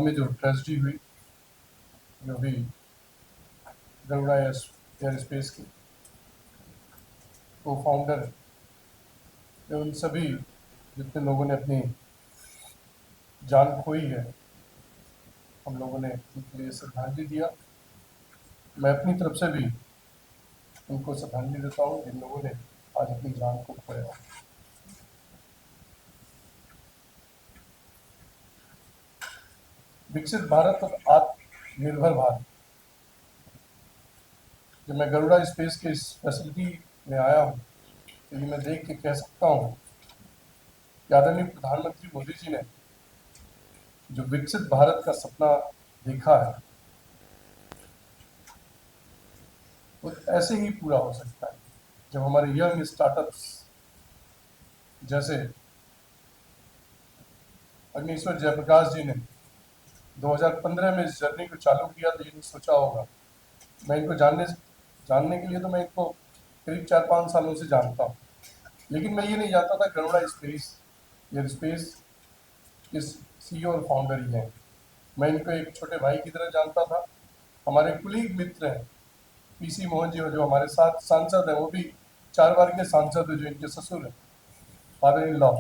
में जो ट्रेजिडी हुई, जो भी गरुड़ा एयर स्पेस के को फाउंडर, उन सभी जितने लोगों ने अपनी जान खोई है, हम लोगों ने उनके लिए श्रद्धांजलि दिया। मैं अपनी तरफ से भी उनको श्रद्धांजलि देता हूँ जिन लोगों ने आज अपनी जान को खोया। विकसित भारत और आत्मनिर्भर भारत, जब मैं गरुड़ा स्पेस के इस फैसिलिटी में आया हूँ तो ये मैं देख के कह सकता हूँ कि आदरणीय प्रधानमंत्री मोदी जी ने जो विकसित भारत का सपना देखा है वो ऐसे ही पूरा हो सकता है जब हमारे यंग स्टार्टअप्स जैसे अग्निश्वर जयप्रकाश जी ने 2015 में इस जर्नी को चालू किया तो ये नहीं सोचा होगा। मैं इनको जानने के लिए तो मैं इनको करीब 4-5 सालों से जानता हूँ, लेकिन मैं ये नहीं जानता था गरुड़ा एयर स्पेस इस CEO और फाउंडर ही हैं। मैं इनको एक छोटे भाई की तरह जानता था। हमारे कुलीग मित्र हैं PC मोहन जी, जो हमारे साथ सांसद हैं, वो भी 4 बार के सांसद हैं, जो इनके ससुर हैं, फादर इन लॉ।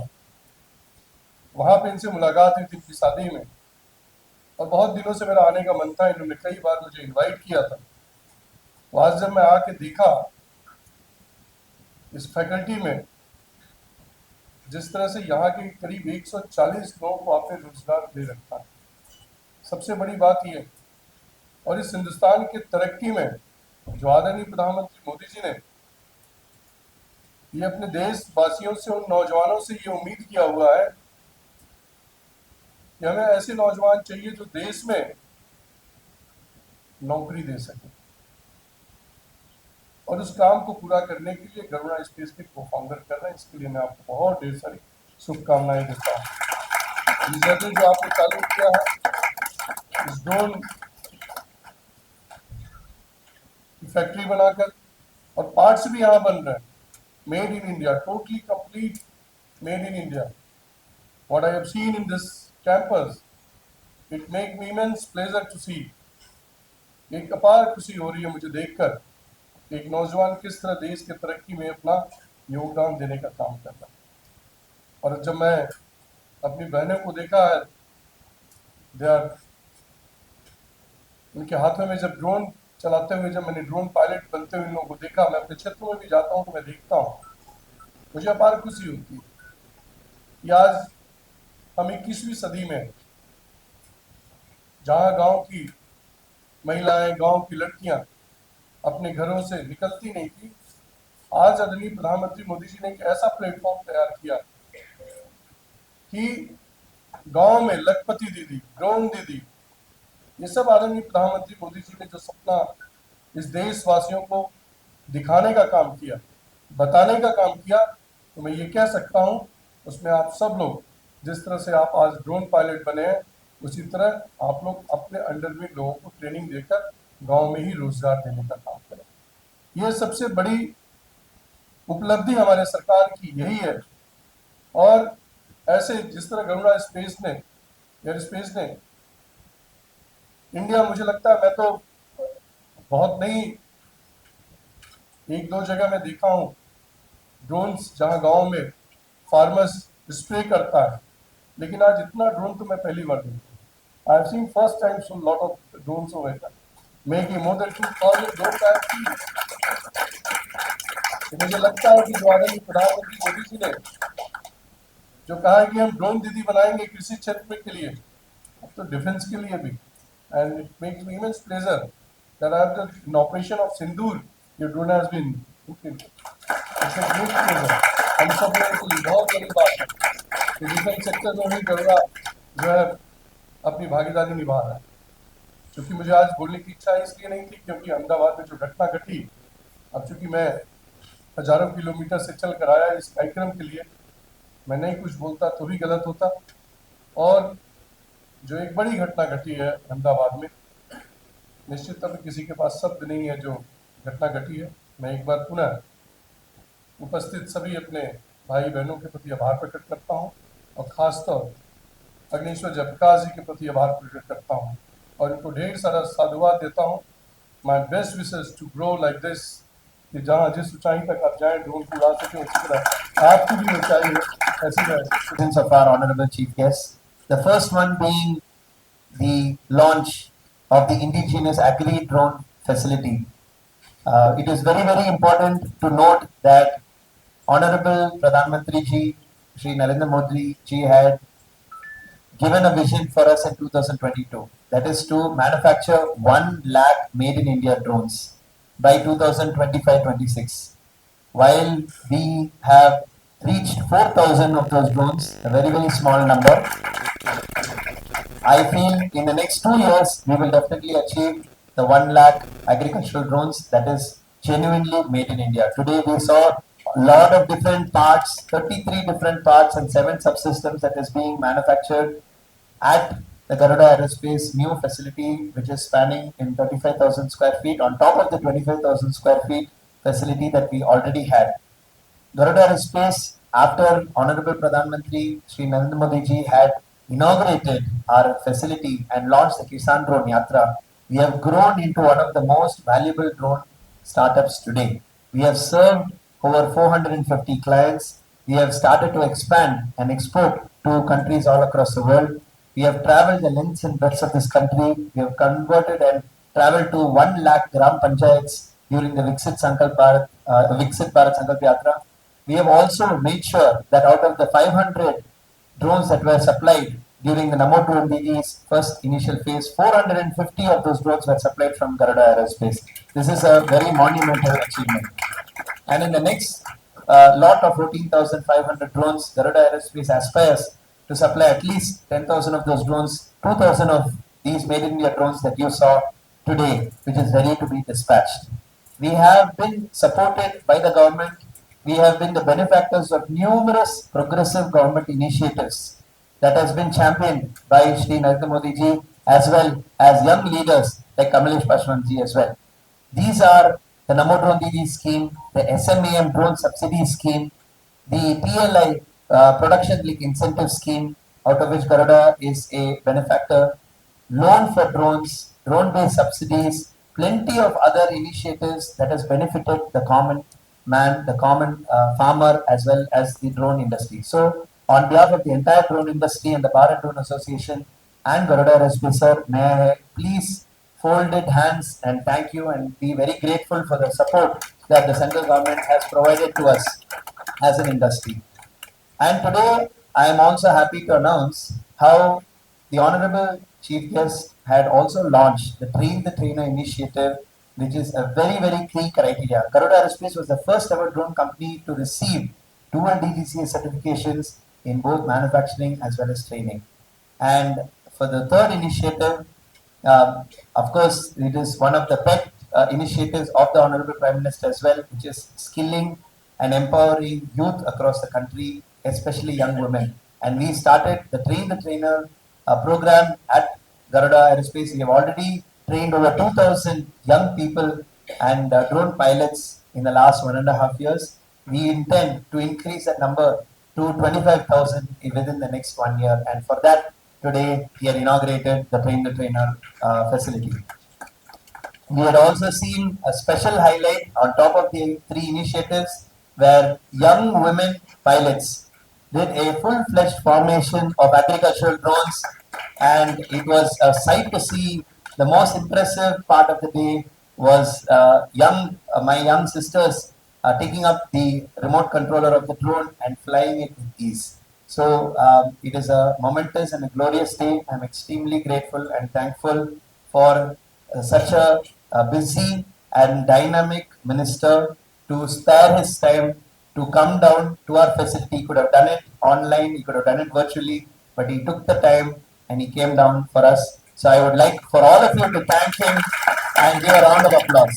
वहाँ पे इनसे मुलाकात हुई थी इनकी शादी में, और बहुत दिनों से मेरा आने का मन था। इन्होंने कई बार मुझे इनवाइट किया था। तो आज जब मैं आके देखा इस फैकल्टी में जिस तरह से यहाँ के करीब 140 लोगों को आपने रोजगार दे रखा है, सबसे बड़ी बात यह, और इस हिंदुस्तान की तरक्की में जो आदरणीय प्रधानमंत्री मोदी जी ने ये अपने देशवासियों से, उन नौजवानों से ये उम्मीद किया हुआ है कि हमें ऐसे नौजवान चाहिए जो देश में नौकरी दे सके, और उस काम को पूरा करने के लिए गरुड़ा स्पेस के को फाउंडर कर रहे हैं। इसके लिए मैं आपको बहुत ढेर सारी शुभकामनाएं देता हूँ। ये जर्नी जो आपने चालू किया है इस ड्रोन फैक्ट्री बनाकर, और पार्ट्स भी यहाँ बन रहे हैं, made in India, totally complete made in India. What I have seen in this campus, it make me immense pleasure to see. एक अपार खुशी हो रही है मुझे देखकर एक नौजवान किस तरह देश की तरक्की में अपना योगदान देने का काम कर रहा है। और जब मैं अपनी बहनों को देखा है, उनके हाथों में जब ड्रोन चलाते हुए, जब मैंने ड्रोन पायलट बनते हुए इन लोगों को देखा, मैं अपने क्षेत्र में भी जाता हूँ तो मैं देखता हूँ, मुझे अपार खुशी होती है कि आज हम 21वीं सदी में, जहाँ गांव की महिलाएं, गांव की लड़कियां अपने घरों से निकलती नहीं थी, आज आदरणीय प्रधानमंत्री मोदी जी ने एक ऐसा प्लेटफॉर्म तैयार किया कि गांव में लखपति दीदी, ड्रोन दीदी, ये सब आदरणीय प्रधानमंत्री मोदी जी ने जो सपना इस देशवासियों को दिखाने का काम किया, बताने का काम किया, तो मैं ये कह सकता हूँ उसमें आप सब लोग जिस तरह से आप आज ड्रोन पायलट बने हैं, उसी तरह आप लोग अपने अंडर में लोगों को ट्रेनिंग देकर गांव में ही रोजगार देने का काम करें। यह सबसे बड़ी उपलब्धि हमारे सरकार की यही है। और ऐसे जिस तरह गरुड़ा एयर स्पेस ने इंडिया, मुझे लगता है, मैं तो बहुत नहीं, 1-2 जगह मैं देखा हूँ ड्रोन्स जहाँ गांव में फार्मर्स स्प्रे करता है, लेकिन आज इतना ड्रोन तो मैं पहली बार देखा। आई have scene first time so lot of drones over here, making more than 2000 drones I have scene. तो मुझे लगता है कि जो आदरणीय प्रधानमंत्री मोदी जी ने जो कहा है कि हम ड्रोन दीदी बनाएंगे कृषि क्षेत्र के लिए, अब तो डिफेंस के लिए भी, and it makes me immense pleasure that after in operation of Sindoor your drone has been it's a great pleasure. हम सब लोगों के लिए बहुत बड़ी बात है कि डिफेंस सेक्टर में भी गरुड़ा जो है अपनी भागीदारी निभा रहा है। क्योंकि मुझे आज बोलने की इच्छा इसलिए नहीं थी क्योंकि अहमदाबाद में जो घटना घटी, अब चूंकि मैं हजारों किलोमीटर से चल कर आया इस कार्यक्रम के लिए, मैं नहीं कुछ बोलता तो भी गलत होता। और जो एक बड़ी घटना घटी है अहमदाबाद में, निश्चित तौर पर किसी के पास शब्द नहीं है जो घटना घटी है। मैं एक बार पुनः उपस्थित सभी अपने भाई बहनों के प्रति आभार प्रकट करता हूँ, और खासतौर अग्निश्वर जयप्रकाश जी के प्रति आभार प्रकट करता हूँ और इनको ढेर सारा साधुवाद देता हूँ। My best wishes to grow like this, कि जहाँ जिस ऊंचाई तक आप जाएं ड्रोन को उड़ा सकें, उसी तरह आपकी भी ऊंचाई है ऐसी रहे। Of our honorable chief guests. The first one being the launch of the indigenous agri drone facility. It is very, very important to note that Honorable Pradhan Mantri ji, Shri Narendra Modi ji had given a vision for us in 2022. That is to manufacture 1 lakh made in India drones by 2025-26. While we have reached 4,000 of those drones, a very, very small number, I feel in the next 2 years we will definitely achieve the 1 lakh agricultural drones that is genuinely made in India. Today we saw a lot of different parts, 33 different parts and 7 subsystems that is being manufactured at the Garuda Aerospace new facility, which is spanning in 35,000 square feet on top of the 25,000 square feet facility that we already had. Garuda Aerospace, after Honorable Pradhan Mantri Shri Narendra Modi ji had inaugurated our facility and launched the Kisan Drone Yatra, we have grown into one of the most valuable drone startups today. We have served over 450 clients. We have started to expand and export to countries all across the world. We have traveled the lengths and breadths of this country. We have converted and traveled to 1 lakh Gram Panchayats during the Viksit Bharat Sankalp Yatra. We have also made sure that out of the 500 drones that were supplied during the Namo Drone Didi's first initial phase, 450 of those drones were supplied from Garuda Aerospace. This is a very monumental achievement. And in the next lot of 14,500 drones, Garuda Aerospace aspires to supply at least 10,000 of those drones, 2,000 of these made in India drones that you saw today, which is ready to be dispatched. We have been supported by the government. We have been the benefactors of numerous progressive government initiatives that has been championed by Shri Narendra Modi ji as well as young leaders like Kamalesh Paswan ji as well. These are the Namo Drone Didi scheme, the SMAM drone subsidy scheme, the PLI production link incentive scheme, out of which Garuda is a benefactor, loan for drones, drone based subsidies, plenty of other initiatives that has benefited the common man, the common farmer, as well as the drone industry. So, on behalf of the entire drone industry and the Bharat Drone Association and Garuda Aerospace, sir, may I please folded hands and thank you and be very grateful for the support that the central government has provided to us as an industry. And today I am also happy to announce how the Honorable Chief Guest had also launched the Train the Trainer initiative, which is a very, very key criteria. Garuda Aerospace was the first ever drone company to receive dual DGCA certifications in both manufacturing as well as training. And for the third initiative, of course, it is one of the pet initiatives of the Honorable Prime Minister as well, which is skilling and empowering youth across the country, especially young women. And we started the Train the Trainer program at Garuda Aerospace. We have already trained over 2,000 young people and drone pilots in the last 1.5 years. We intend to increase that number to 25,000 within the next 1 year. And for that, today we have inaugurated the Train the Trainer facility. We had also seen a special highlight on top of the 3 initiatives where young women pilots did a full-fledged formation of agricultural drones, and it was a sight to see. The most impressive part of the day was my young sisters taking up the remote controller of the drone and flying it with ease. So it is a momentous and a glorious day. I'm extremely grateful and thankful for such a busy and dynamic minister to spare his time to come down to our facility. He could have done it online, he could have done it virtually, but he took the time and he came down for us. So I would like for all of you to thank him and give a round of applause.